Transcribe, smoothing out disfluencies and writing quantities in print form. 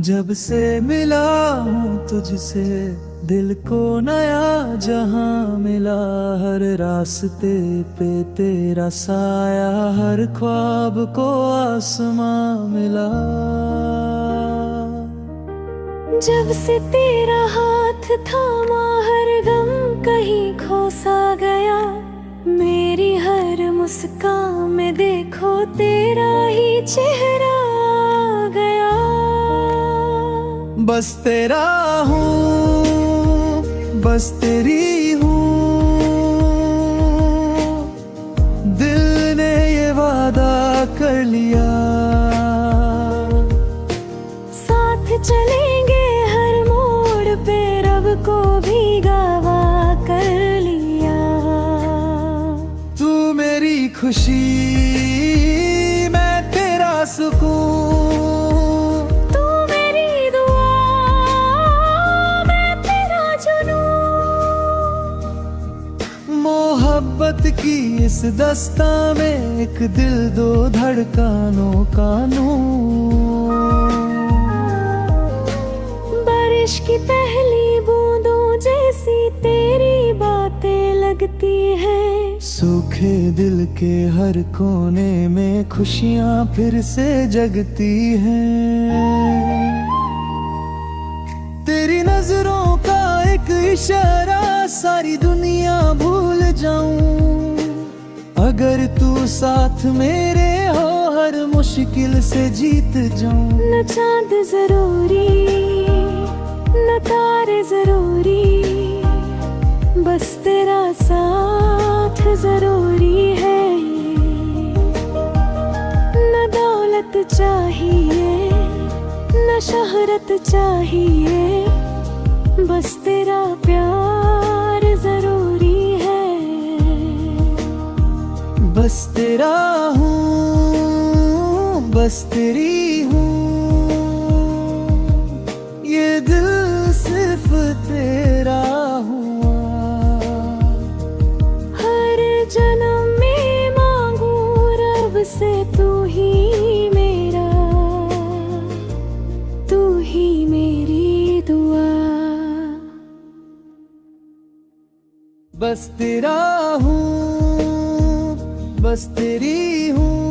जब से मिला हूँ तुझसे दिल को नया जहां मिला। हर रास्ते पे तेरा साया, हर ख्वाब को आसमां मिला। जब से तेरा हाथ थामा हर गम कहीं खो सा गया। मेरी हर मुस्कान में देखो तेरा ही चेहरा आ गया। बस तेरा हूँ, बस तेरी हूँ, दिल ने ये वादा कर लिया। साथ चलेंगे हर मोड़ पे, रब को भी गवा कर लिया। तू मेरी खुशी, मैं तेरा सुकून। तू मेरी दुआ, मैं तेरा जुनून। मोहब्बत की इस दस्ता में एक दिल दो धड़कनों का नूर। बारिश की पहली बूंदों जैसी तेरी बातें लगती हैं। सूखे दिल के हर कोने में खुशियां फिर से जगती हैं। तेरी नजरों का एक इशारा सारी दुनिया भूल जाऊं। अगर तू साथ मेरे हो हर मुश्किल से जीत जाऊं। न चांद जरूरी न तारे जरूरी, बस तेरा साथ जरूरी है। न दौलत चाहिए न शोहरत चाहिए, बस तेरा प्यार जरूरी है। बस तेरा हूँ, बस तेरी हूँ, ये दिल सिर्फ तेरा हुआ। हर जन्म में मांगू रब से तू ही मेरा, तू ही मेरी दुआ। बस तेरा हूँ, बस तेरी हूँ,